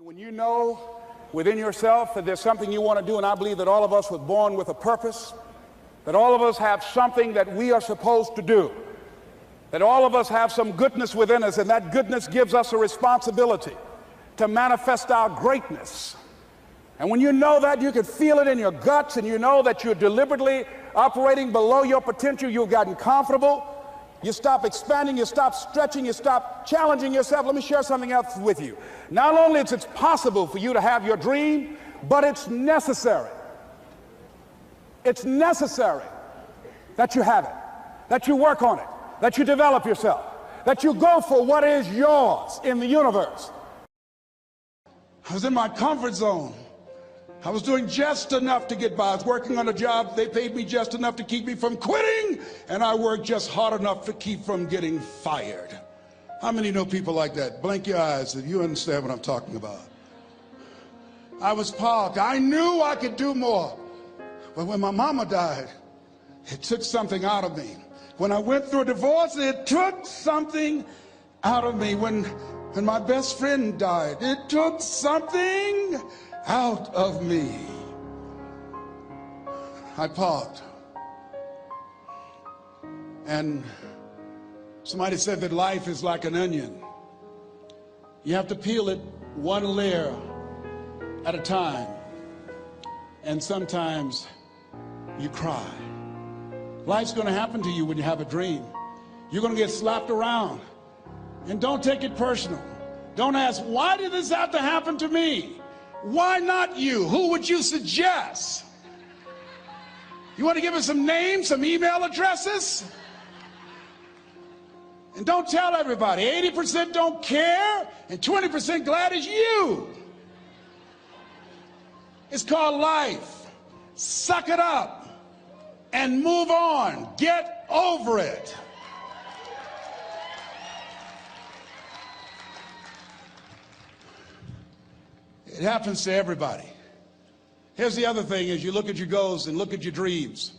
When you know within yourself that there's something you want to do, and I believe that all of us were born with a purpose, that all of us have something that we are supposed to do, that all of us have some goodness within us, and that goodness gives us a responsibility to manifest our greatness. And when you know that, you can feel it in your guts, and you know that you're deliberately operating below your potential. You've gotten comfortable. You stop expanding, you stop stretching, you stop challenging yourself. Let me share something else with you. Not only is it possible for you to have your dream, but it's necessary. It's necessary that you have it, that you work on it, that you develop yourself, that you go for what is yours in the universe. I was in my comfort zone. I was doing just enough to get by. I was working on a job. They paid me just enough to keep me from quitting, and I worked just hard enough to keep from getting fired. How many know people like that? Blink your eyes if you understand what I'm talking about. I was parked. I knew I could do more. But when my mama died, it took something out of me. When I went through a divorce, it took something out of me. When my best friend died, it took something out of me. I parked. And somebody said that life is like an onion. You have to peel it one layer at a time. And sometimes you cry. Life's going to happen to you when you have a dream. You're going to get slapped around. And don't take it personal. Don't ask, why did this have to happen to me? Why not you? Who would you suggest? You want to give us some names, some email addresses? And don't tell everybody. 80% don't care, and 20% glad it's you. It's called life. Suck it up and move on. Get over it. It happens to everybody. Here's the other thing: as you look at your goals and look at your dreams,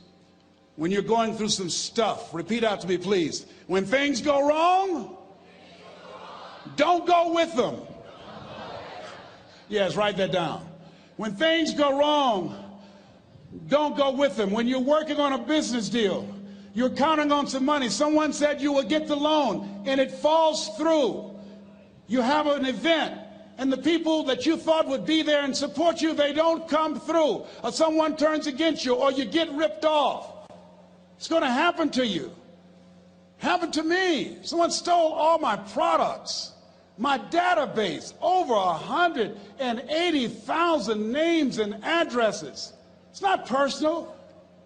when you're going through some stuff, repeat out to me, please. When things go wrong, don't go with them. Yes, write that down. When things go wrong, don't go with them. When you're working on a business deal, you're counting on some money. Someone said you will get the loan, and it falls through. You have an event, and the people that you thought would be there and support you, they don't come through. Or someone turns against you, or you get ripped off. It's going to happen to you. Happened to me. Someone stole all my products, my database, over 180,000 names and addresses. It's not personal.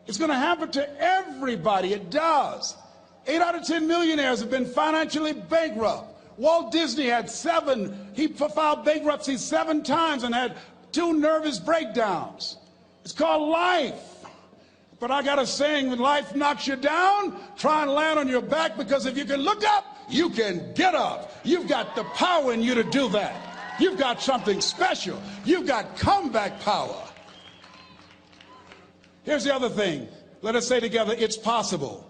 It's going to happen to everybody. It does. 8 out of 10 millionaires have been financially bankrupt. Walt Disney had he filed bankruptcy 7 times and had 2 nervous breakdowns. It's called life. But I got a saying: when life knocks you down, try and land on your back, because if you can look up, you can get up. You've got the power in you to do that. You've got something special. You've got comeback power. Here's the other thing. Let us say together, it's possible.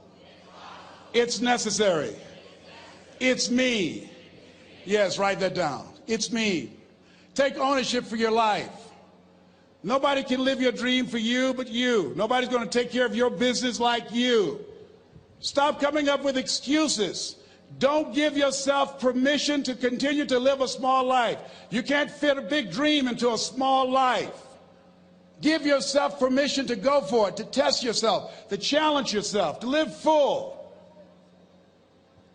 It's necessary. It's me. Yes, write that down. It's me. Take ownership for your life. Nobody can live your dream for you but you. Nobody's going to take care of your business like you. Stop coming up with excuses. Don't give yourself permission to continue to live a small life. You can't fit a big dream into a small life. Give yourself permission to go for it, to test yourself, to challenge yourself, to live full.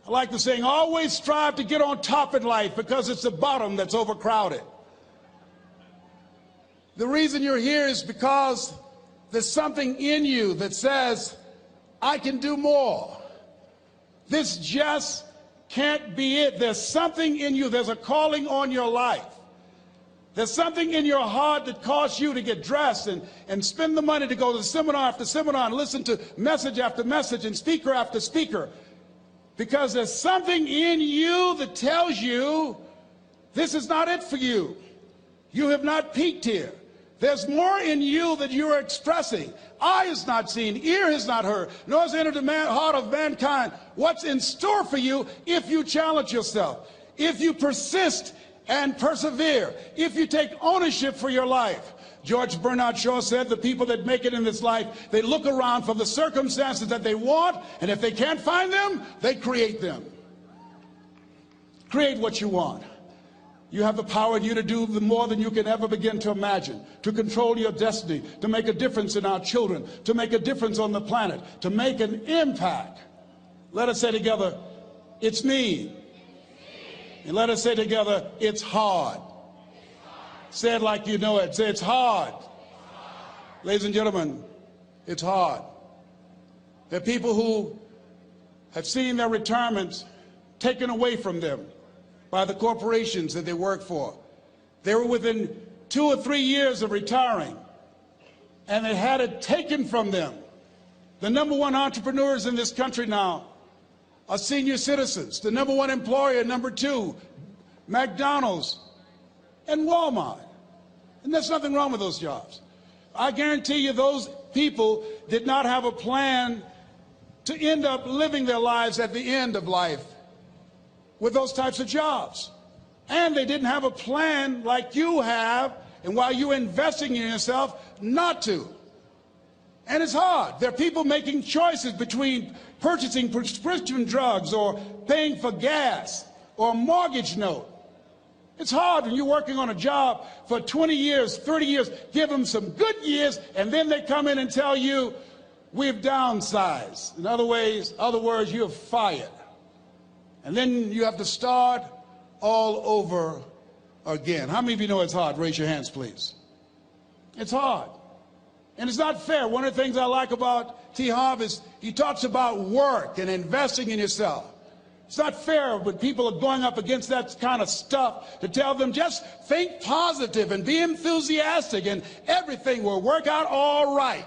I like the saying, always strive to get on top in life, because it's the bottom that's overcrowded. The reason you're here is because there's something in you that says, I can do more. This just can't be it. There's something in you. There's a calling on your life. There's something in your heart that caused you to get dressed and spend the money to go to seminar after seminar and listen to message after message and speaker after speaker. Because there's something in you that tells you this is not it for you. You have not peaked here. There's more in you that you are expressing. Eye has not seen, ear has not heard, nor has entered the heart of mankind what's in store for you if you challenge yourself, if you persist and persevere, if you take ownership for your life. George Bernard Shaw said the people that make it in this life, they look around for the circumstances that they want, and if they can't find them, they create them. Create what you want. You have the power in you to do more than you can ever begin to imagine, to control your destiny, to make a difference in our children, to make a difference on the planet, to make an impact. Let us say together, it's me. And let us say together, it's hard. Say it like you know it. Say, it's hard. Ladies and gentlemen, it's hard. There are people who have seen their retirements taken away from them by the corporations that they work for. They were within 2 or 3 years of retiring, and they had it taken from them. The #1 entrepreneurs in this country now are senior citizens. The #1 employer, #2, McDonald's and Walmart. And there's nothing wrong with those jobs. I guarantee you those people did not have a plan to end up living their lives at the end of life with those types of jobs. And they didn't have a plan like you have, and while you're investing in yourself, not to. And it's hard. There are people making choices between purchasing prescription drugs or paying for gas or a mortgage note. It's hard when you're working on a job for 20 years, 30 years, give them some good years, and then they come in and tell you, we've downsized. In other words, you're fired. And then you have to start all over again. How many of you know it's hard? Raise your hands, please. It's hard. And it's not fair. One of the things I like about T. Harv is he talks about work and investing in yourself. It's not fair when people are going up against that kind of stuff to tell them just think positive and be enthusiastic and everything will work out all right.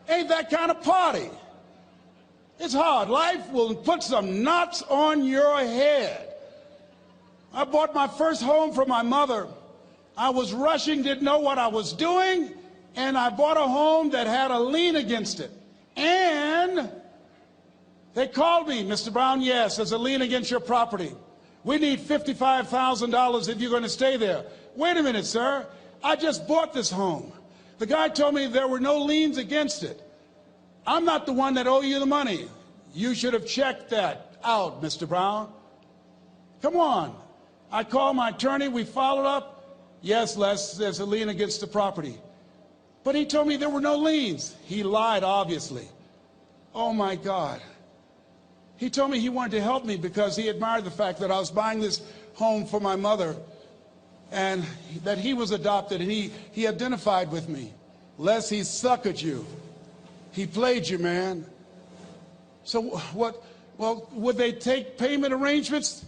Ain't that kind of party. It's hard. Life will put some knots on your head. I bought my first home for my mother. I was rushing, didn't know what I was doing, and I bought a home that had a lien against it. And they called me, Mr. Brown, yes, there's a lien against your property. We need $55,000 if you're going to stay there. Wait a minute, sir. I just bought this home. The guy told me there were no liens against it. I'm not the one that owe you the money. You should have checked that out, Mr. Brown. Come on. I called my attorney. We followed up. Yes, Les, there's a lien against the property. But he told me there were no liens. He lied, obviously. Oh, my God. He told me he wanted to help me because he admired the fact that I was buying this home for my mother and that he was adopted, and he identified with me. Les, he suckered you. He played you, man. So what? Well, would they take payment arrangements?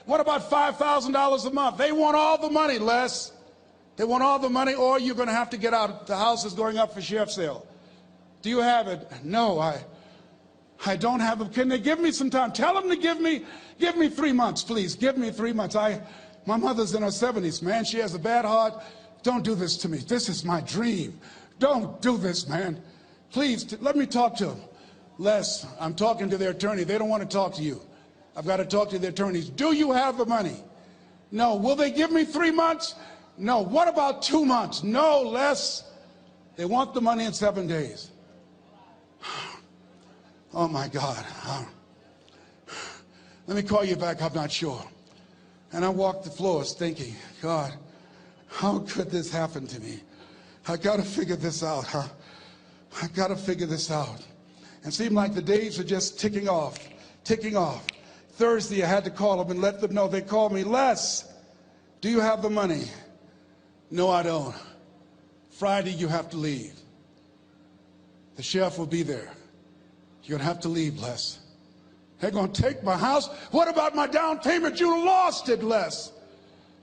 What about $5,000 a month? They want all the money, Les. They want all the money, or you're going to have to get out. The house is going up for sheriff's sale. Do you have it? No, I don't have it. Can they give me some time? Tell them to give me 3 months, please. Give me 3 months. My mother's in her 70s, man. She has a bad heart. Don't do this to me. This is my dream. Don't do this, man. Please, let me talk to them. Les, I'm talking to their attorney. They don't want to talk to you. I've got to talk to the attorneys. Do you have the money? No. Will they give me 3 months? No. What about 2 months? No, Les. They want the money in 7 days. Oh, my God. Let me call you back. I'm not sure. And I walked the floors thinking, God, how could this happen to me? I got to figure this out, huh? I got to figure this out. And it seemed like the days were just ticking off, ticking off. Thursday, I had to call them and let them know. They called me, Les, do you have the money? No, I don't. Friday, you have to leave. The sheriff will be there. You're going to have to leave, Les. They're going to take my house. What about my down payment? You lost it, Les.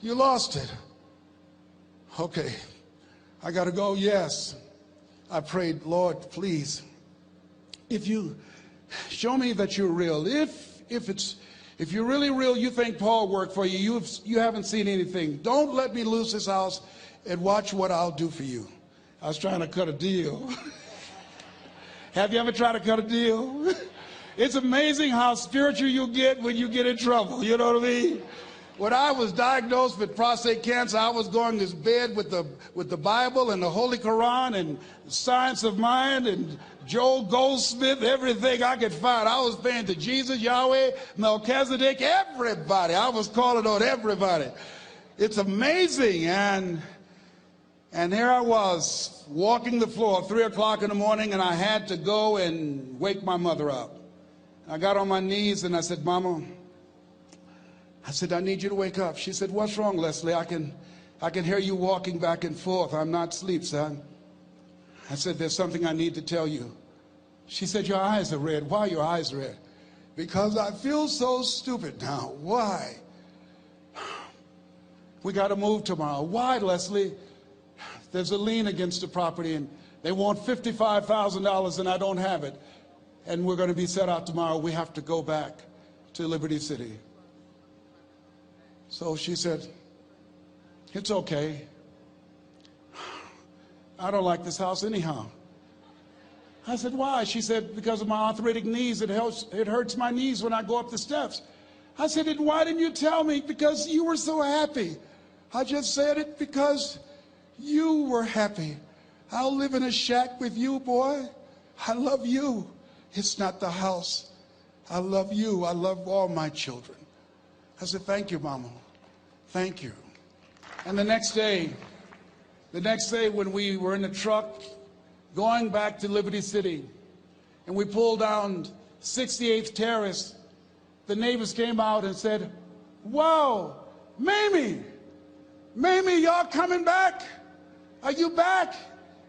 You lost it. Okay. I got to go. Yes. I prayed, Lord, please, if you show me that you're real, if you're really real, you think Paul worked for you, you haven't seen anything. Don't let me lose this house and watch what I'll do for you. I was trying to cut a deal. Have you ever tried to cut a deal? It's amazing how spiritual you get when you get in trouble. You know what I mean? When I was diagnosed with prostate cancer, I was going to bed with the Bible and the Holy Quran and Science of Mind and Joel Goldsmith, everything I could find. I was praying to Jesus, Yahweh, Melchizedek, everybody. I was calling on everybody. It's amazing. And here I was walking the floor at 3 o'clock in the morning, and I had to go and wake my mother up. I got on my knees and I said, Mama, I said, I need you to wake up. She said, what's wrong, Leslie? I can hear you walking back and forth. I'm not asleep, son. I said, there's something I need to tell you. She said, your eyes are red. Why are your eyes red? Because I feel so stupid now. Why? We got to move tomorrow. Why, Leslie? There's a lien against the property, and they want $55,000, and I don't have it. And we're going to be set out tomorrow. We have to go back to Liberty City. So she said, it's okay. I don't like this house anyhow. I said, why? She said, because of my arthritic knees, it hurts my knees when I go up the steps. I said, and why didn't you tell me? Because you were so happy. I just said it because you were happy. I'll live in a shack with you, boy. I love you. It's not the house. I love you. I love all my children. I said, thank you, Mama. Thank you. And the next day when we were in the truck going back to Liberty City, and we pulled down 68th Terrace, the neighbors came out and said, whoa, Mamie, y'all coming back? Are you back?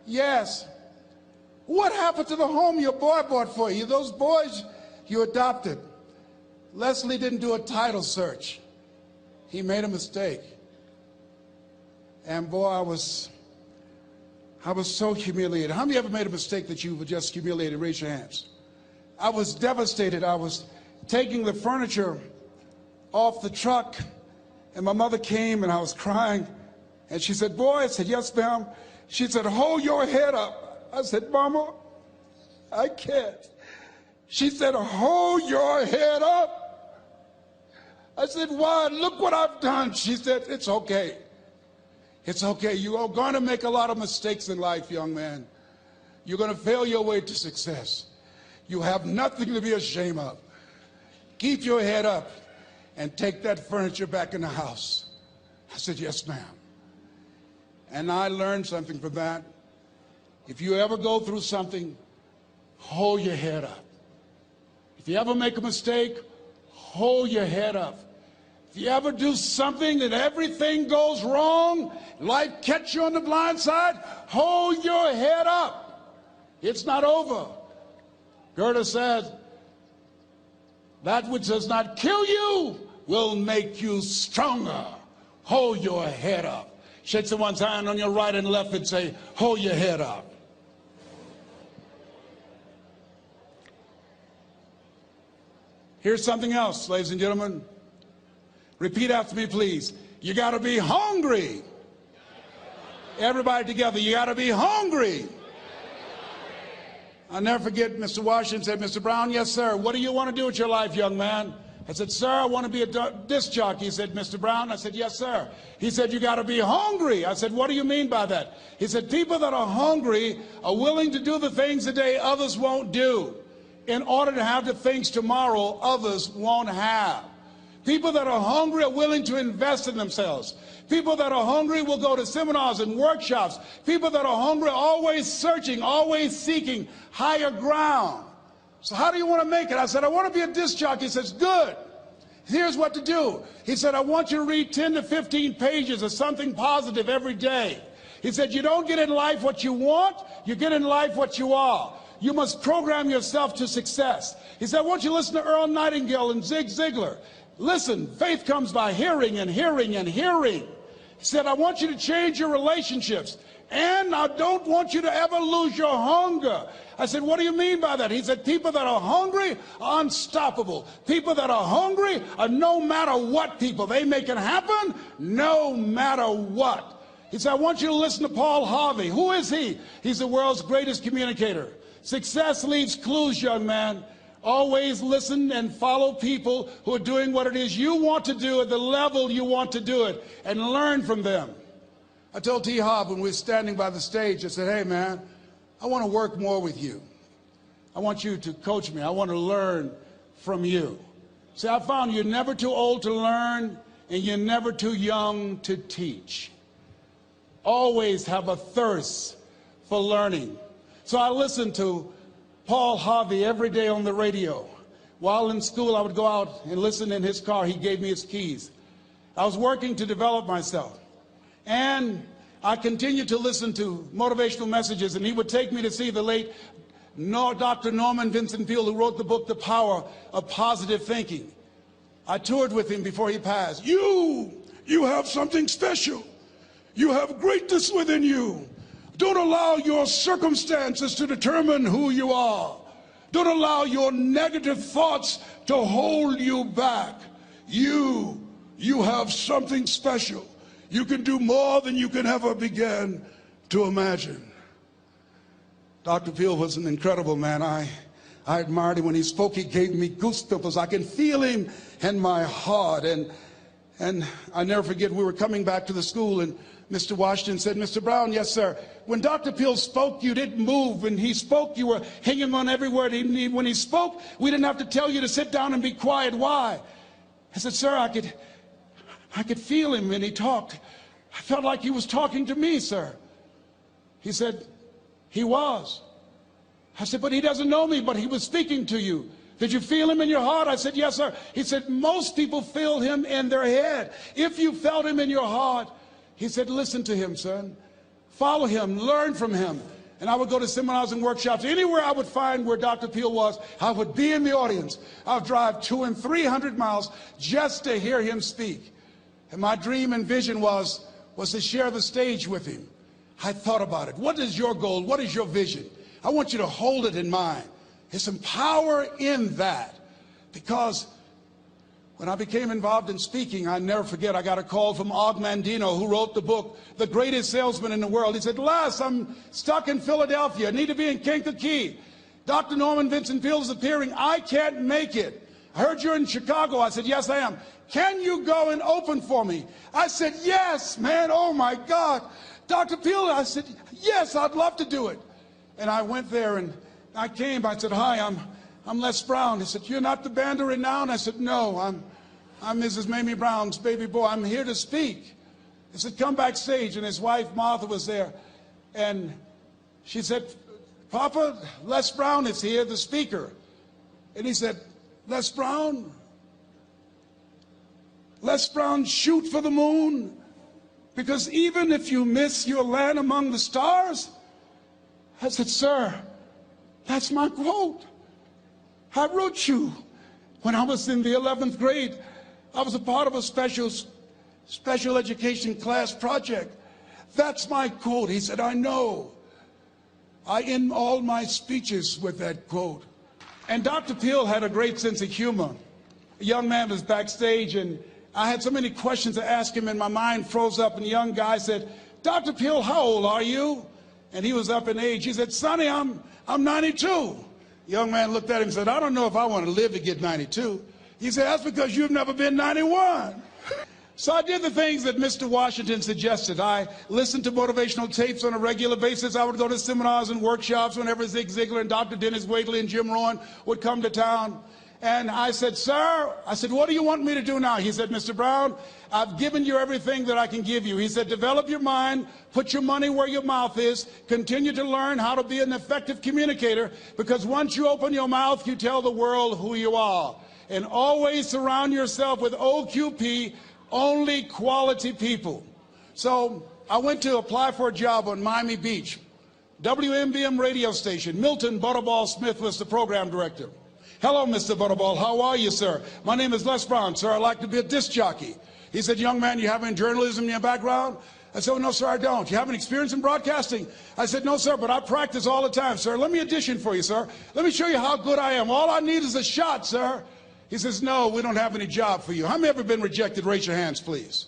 Yes. What happened to the home your boy bought for you? Those boys you adopted. Leslie didn't do a title search. He made a mistake. And boy, I was so humiliated. How many ever made a mistake that you were just humiliated? Raise your hands. I was devastated. I was taking the furniture off the truck, and my mother came, and I was crying. And she said, boy, I said, yes, ma'am. She said, hold your head up. I said, Mama, I can't. She said, hold your head up. I said, why? Look what I've done. She said, it's okay. It's okay. You are going to make a lot of mistakes in life, young man. You're going to fail your way to success. You have nothing to be ashamed of. Keep your head up and take that furniture back in the house. I said, yes, ma'am. And I learned something from that. If you ever go through something, hold your head up. If you ever make a mistake, hold your head up. If you ever do something that everything goes wrong, life catch you on the blind side, hold your head up. It's not over. Goethe said, that which does not kill you will make you stronger. Hold your head up. Shake someone's hand on your right and left and say, hold your head up. Here's something else, ladies and gentlemen. Repeat after me, please. You got to be hungry. Everybody together, you got to be hungry. I'll never forget Mr. Washington said, Mr. Brown, yes, sir. What do you want to do with your life, young man? I said, sir, I want to be a disc jockey. He said, Mr. Brown? I said, yes, sir. He said, you got to be hungry. I said, what do you mean by that? He said, people that are hungry are willing to do the things today others won't do in order to have the things tomorrow others won't have. People that are hungry are willing to invest in themselves. People that are hungry will go to seminars and workshops. People that are hungry are always searching, always seeking higher ground. So how do you want to make it? I said, I want to be a disc jockey. He says, good. Here's what to do. He said, I want you to read 10 to 15 pages of something positive every day. He said, you don't get in life what you want, you get in life what you are. You must program yourself to success. He said, I want you to listen to Earl Nightingale and Zig Ziglar. Listen, faith comes by hearing and hearing and hearing. He said, I want you to change your relationships. And I don't want you to ever lose your hunger. I said, what do you mean by that? He said, people that are hungry are unstoppable. People that are hungry are no matter what people. They make it happen no matter what. He said, I want you to listen to Paul Harvey. Who is he? He's the world's greatest communicator. Success leaves clues, young man. Always listen and follow people who are doing what it is you want to do at the level you want to do it, and learn from them. I told T. Hobb when we were standing by the stage, I said, hey man, I want to work more with you. I want you to coach me. I want to learn from you. See, I found you're never too old to learn, and you're never too young to teach. Always have a thirst for learning. So I listened to Paul Harvey every day on the radio. While in school, I would go out and listen in his car. He gave me his keys. I was working to develop myself. And I continued to listen to motivational messages, and he would take me to see the late Dr. Norman Vincent Peale, who wrote the book, The Power of Positive Thinking. I toured with him before he passed. You have something special. You have greatness within you. Don't allow your circumstances to determine who you are. Don't allow your negative thoughts to hold you back. You have something special. You can do more than you can ever begin to imagine. Dr. Peale was an incredible man. I admired him. When he spoke, he gave me goosebumps. I can feel him in my heart. And I never forget, we were coming back to the school, and Mr. Washington said, Mr. Brown, yes, sir. When Dr. Peale spoke, you didn't move. When he spoke, you were hanging on every word. When he spoke, we didn't have to tell you to sit down and be quiet. Why? I said, sir, I could feel him when he talked. I felt like he was talking to me, sir. He said, he was. I said, but he doesn't know me, but he was speaking to you. Did you feel him in your heart? I said, yes, sir. He said, most people feel him in their head. If you felt him in your heart, he said, listen to him, son. Follow him, learn from him. And I would go to seminars and workshops. Anywhere I would find where Dr. Peale was, I would be in the audience. I would drive 200 and 300 miles just to hear him speak. And my dream and vision was to share the stage with him. I thought about it. What is your goal? What is your vision? I want you to hold it in mind. There's some power in that, because when I became involved in speaking, I never forget, I got a call from Og Mandino, who wrote the book, The Greatest Salesman in the World. He said, Les, I'm stuck in Philadelphia. I need to be in Kankakee. Dr. Norman Vincent Peale is appearing. I can't make it. I heard you're in Chicago. I said, yes, I am. Can you go and open for me? I said, yes, man. Oh, my God. Dr. Peale, I said, yes, I'd love to do it. And I went there, and I came. I said, hi, I'm Les Brown. He said, you're not the band of renown? I said, no, I'm Mrs. Mamie Brown's baby boy. I'm here to speak. He said, come backstage. And his wife, Martha, was there. And she said, Papa, Les Brown is here, the speaker. And he said, Les Brown? Les Brown shoot for the moon? Because even if you miss, you'll land among the stars? I said, sir, that's my quote. I wrote you when I was in the 11th grade. I was a part of a special education class project. That's my quote. He said, I know. I end all my speeches with that quote. And Dr. Peale had a great sense of humor. A young man was backstage, and I had so many questions to ask him, and my mind froze up, and the young guy said, Dr. Peale, how old are you? And he was up in age. He said, Sonny, I'm 92. The young man looked at him and said, I don't know if I want to live to get 92. He said, that's because you've never been 91. So I did the things that Mr. Washington suggested. I listened to motivational tapes on a regular basis. I would go to seminars and workshops whenever Zig Ziglar and Dr. Dennis Waitley and Jim Rohn would come to town. And I said, sir, what do you want me to do now? He said, Mr. Brown, I've given you everything that I can give you. He said, develop your mind, put your money where your mouth is, continue to learn how to be an effective communicator, because once you open your mouth, you tell the world who you are. And always surround yourself with OQP, only quality people. So I went to apply for a job on Miami Beach, WMBM radio station. Milton Butterball Smith was the program director. Hello, Mr. Butterball. How are you, sir? My name is Les Brown, sir. I'd like to be a disc jockey. He said, young man, you have any journalism in your background? I said, oh, no, sir, I don't. You have any experience in broadcasting? I said, no, sir, but I practice all the time, sir. Let me audition for you, sir. Let me show you how good I am. All I need is a shot, sir. He says, no, we don't have any job for you. How many ever been rejected? Raise your hands, please.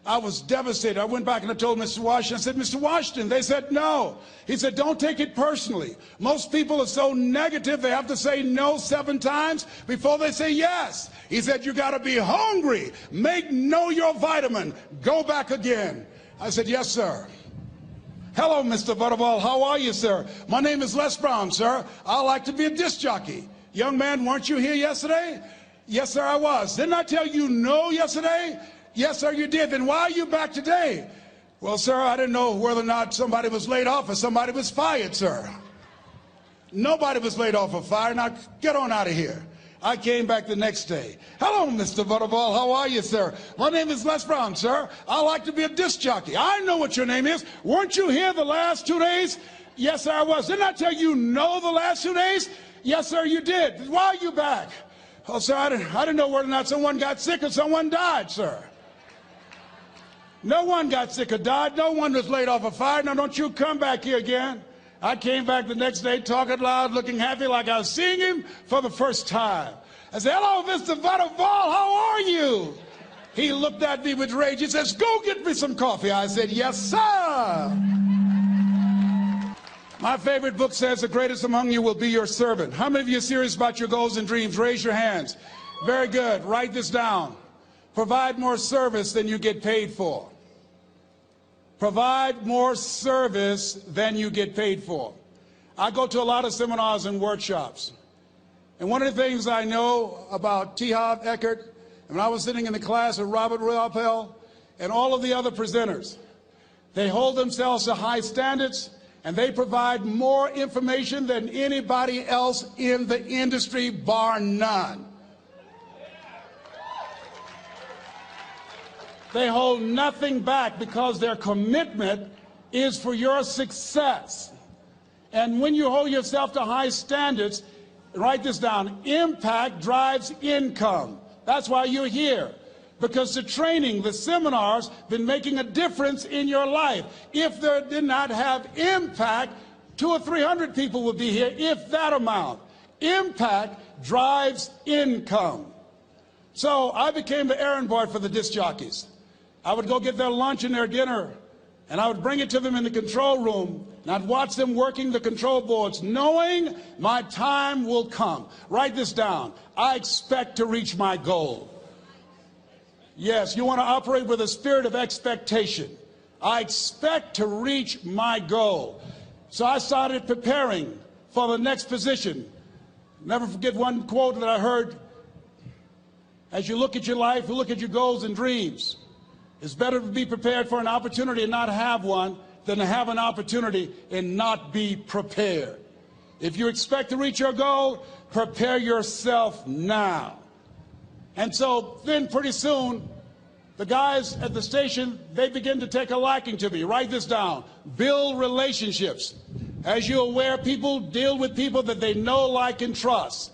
I was devastated. I went back and I told Mr. Washington, I said, Mr. Washington, they said no. He said, don't take it personally. Most people are so negative, they have to say no 7 times before they say yes. He said, you got to be hungry. Know your vitamin. Go back again. I said, yes, sir. Hello, Mr. Butterball. How are you, sir? My name is Les Brown, sir. I like to be a disc jockey. Young man, weren't you here yesterday? Yes, sir, I was. Didn't I tell you no yesterday? Yes, sir, you did. Then why are you back today? Well, sir, I didn't know whether or not somebody was laid off or somebody was fired, sir. Nobody was laid off or fired. Now, get on out of here. I came back the next day. Hello, Mr. Butterball. How are you, sir? My name is Les Brown, sir. I like to be a disc jockey. I know what your name is. Weren't you here the last 2 days? Yes, sir, I was. Didn't I tell you no the last 2 days? Yes, sir, you did. Why are you back? Oh, sir, I didn't know whether or not someone got sick or someone died, sir. No one got sick or died. No one was laid off or fired. Now, don't you come back here again. I came back the next day talking loud, looking happy like I was seeing him for the first time. I said, hello, Mr. Butterball, how are you? He looked at me with rage. He says, go get me some coffee. I said, yes, sir. My favorite book says, the greatest among you will be your servant. How many of you are serious about your goals and dreams? Raise your hands. Very good. Write this down. Provide more service than you get paid for. Provide more service than you get paid for. I go to a lot of seminars and workshops. And one of the things I know about T. Harv Eckert, when I was sitting in the class with Robert Ruppel and all of the other presenters, they hold themselves to high standards and they provide more information than anybody else in the industry, bar none. They hold nothing back because their commitment is for your success. And when you hold yourself to high standards, write this down, impact drives income. That's why you're here. Because the training, the seminars, been making a difference in your life. If there did not have impact, 200 or 300 people would be here, if that amount. Impact drives income. So I became the errand boy for the disc jockeys. I would go get their lunch and their dinner, and I would bring it to them in the control room, and I'd watch them working the control boards, knowing my time will come. Write this down. I expect to reach my goal. Yes, you want to operate with a spirit of expectation. I expect to reach my goal. So I started preparing for the next position. Never forget one quote that I heard. As you look at your life, you look at your goals and dreams. It's better to be prepared for an opportunity and not have one than to have an opportunity and not be prepared. If you expect to reach your goal, prepare yourself now. And so then pretty soon, the guys at the station, they begin to take a liking to me. Write this down. Build relationships. As you're aware, people deal with people that they know, like, and trust.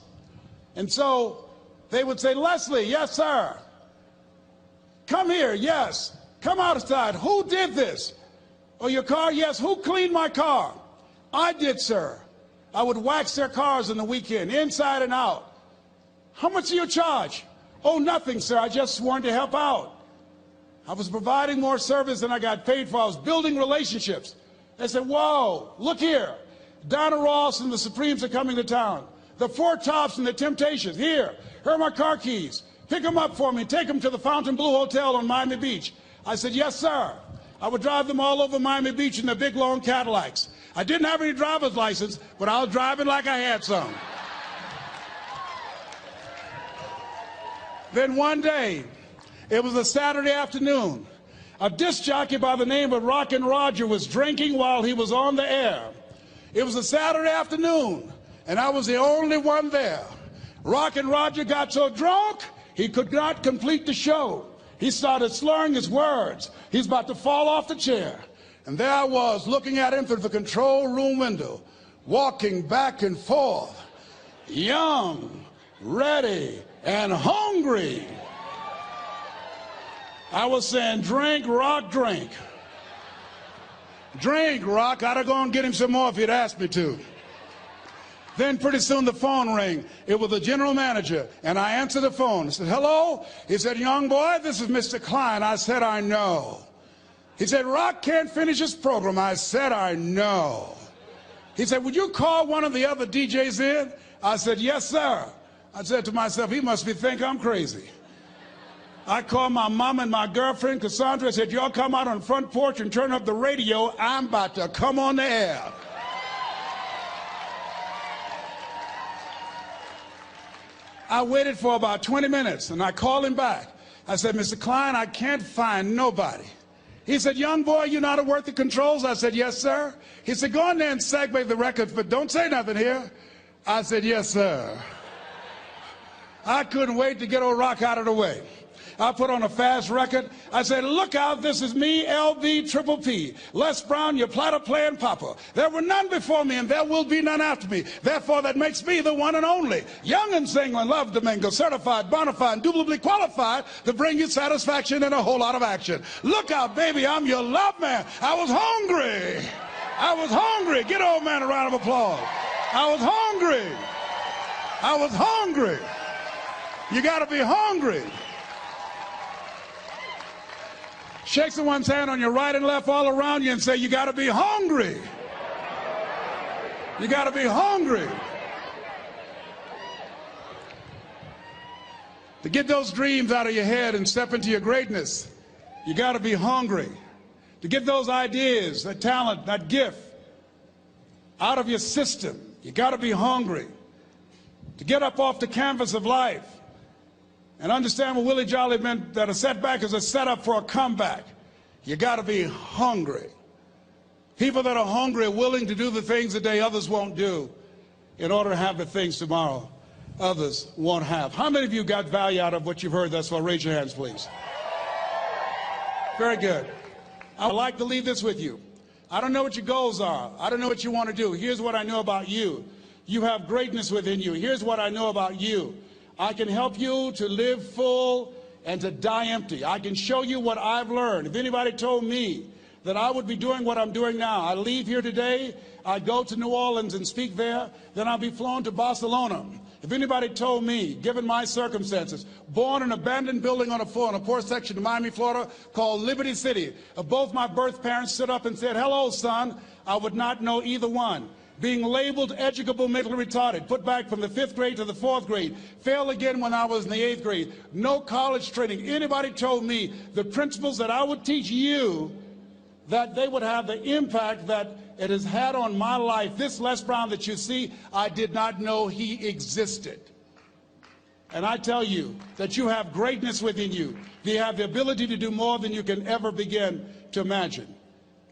And so they would say, Leslie, yes, sir. Come here, yes. Come outside. Who did this? Oh, your car? Yes. Who cleaned my car? I did, sir. I would wax their cars on the weekend, inside and out. How much do you charge? Oh, nothing, sir. I just wanted to help out. I was providing more service than I got paid for. I was building relationships. They said, whoa, look here. Donna Ross and the Supremes are coming to town. The Four Tops and the Temptations. Here are my car keys. Pick them up for me. Take them to the Fontainebleau Hotel on Miami Beach. I said, yes, sir. I would drive them all over Miami Beach in their big, long Cadillacs. I didn't have any driver's license, but I was driving like I had some. Then one day, it was a Saturday afternoon, a disc jockey by the name of Rockin' Roger was drinking while he was on the air. It was a Saturday afternoon, and I was the only one there. Rockin' Roger got so drunk, he could not complete the show. He started slurring his words. He's about to fall off the chair. And there I was, looking at him through the control room window, walking back and forth, young, ready, and hungry. I was saying, drink, Rock, drink. Drink, Rock. I'd have gone and get him some more if he'd asked me to. Then pretty soon the phone rang. It was the general manager, and I answered the phone. I said, hello? He said, young boy, this is Mr. Klein. I said, I know. He said, Rock can't finish his program. I said, I know. He said, would you call one of the other DJs in? I said, yes, sir. I said to myself, he must think I'm crazy. I called my mom and my girlfriend, Cassandra. I said, y'all come out on the front porch and turn up the radio. I'm about to come on the air. I waited for about 20 minutes, and I called him back. I said, Mr. Klein, I can't find nobody. He said, young boy, you know how to work the controls? I said, yes, sir. He said, go in there and segue the record, but don't say nothing here. I said, yes, sir. I couldn't wait to get old Rock out of the way. I put on a fast record. I said, look out, this is me, LB Triple P. Les Brown, your platter playing papa. There were none before me, and there will be none after me. Therefore, that makes me the one and only. Young and single and love to mingle, certified, bona fide, indubitably qualified to bring you satisfaction and a whole lot of action. Look out, baby, I'm your love man. I was hungry. I was hungry. Get old man a round of applause. I was hungry. I was hungry. You got to be hungry. Shake someone's hand on your right and left all around you and say, you got to be hungry. You got to be hungry. To get those dreams out of your head and step into your greatness, you got to be hungry. To get those ideas, that talent, that gift out of your system, you got to be hungry. To get up off the canvas of life and understand what Willie Jolly meant, that a setback is a setup for a comeback. You got to be hungry. People that are hungry are willing to do the things today others won't do in order to have the things tomorrow others won't have. How many of you got value out of what you've heard thus far? Raise your hands, please. Very good. I'd like to leave this with you. I don't know what your goals are. I don't know what you want to do. Here's what I know about you. You have greatness within you. Here's what I know about you. I can help you to live full and to die empty. I can show you what I've learned. If anybody told me that I would be doing what I'm doing now, I leave here today, I go to New Orleans and speak there, then I'll be flown to Barcelona. If anybody told me, given my circumstances, born in an abandoned building on a poor section of Miami, Florida, called Liberty City, if both my birth parents stood up and said, hello, son, I would not know either one. Being labeled educable mentally retarded, put back from the 5th grade to the 4th grade, failed again when I was in the 8th grade, no college training. Anybody told me the principles that I would teach you, that they would have the impact that it has had on my life. This Les Brown that you see, I did not know he existed. And I tell you that you have greatness within you. You have the ability to do more than you can ever begin to imagine.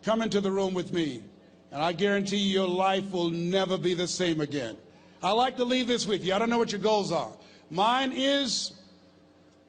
Come into the room with me, and I guarantee you your life will never be the same again. I like to leave this with you. I don't know what your goals are. Mine is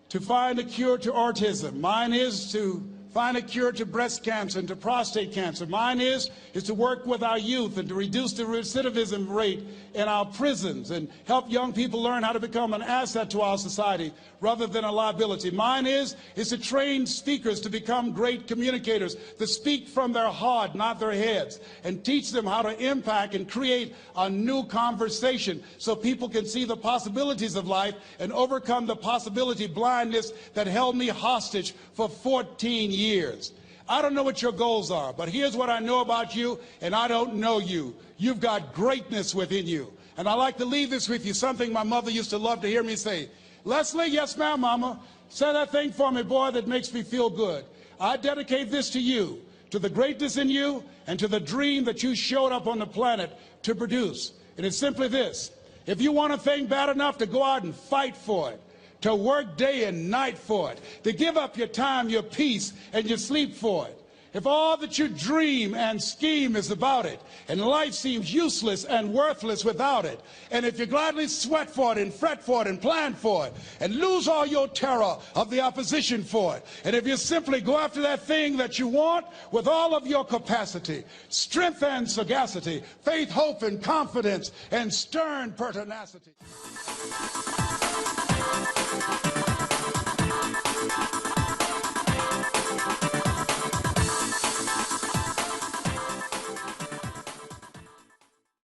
to find a cure to autism. Mine is to find a cure to breast cancer and to prostate cancer. Mine is to work with our youth and to reduce the recidivism rate in our prisons and help young people learn how to become an asset to our society rather than a liability. Mine is to train speakers to become great communicators, to speak from their heart, not their heads, and teach them how to impact and create a new conversation so people can see the possibilities of life and overcome the possibility blindness that held me hostage for 14 years. I don't know what your goals are, but here's what I know about you, and I don't know you. You've got greatness within you. And I like to leave this with you, something my mother used to love to hear me say. Leslie, yes ma'am, mama, say that thing for me, boy, that makes me feel good. I dedicate this to you, to the greatness in you, and to the dream that you showed up on the planet to produce. And it's simply this: if you want a thing bad enough to go out and fight for it, to work day and night for it, to give up your time, your peace, and your sleep for it, if all that you dream and scheme is about it, and life seems useless and worthless without it, and if you gladly sweat for it and fret for it and plan for it, and lose all your terror of the opposition for it, and if you simply go after that thing that you want with all of your capacity, strength and sagacity, faith, hope, and confidence, and stern pertinacity.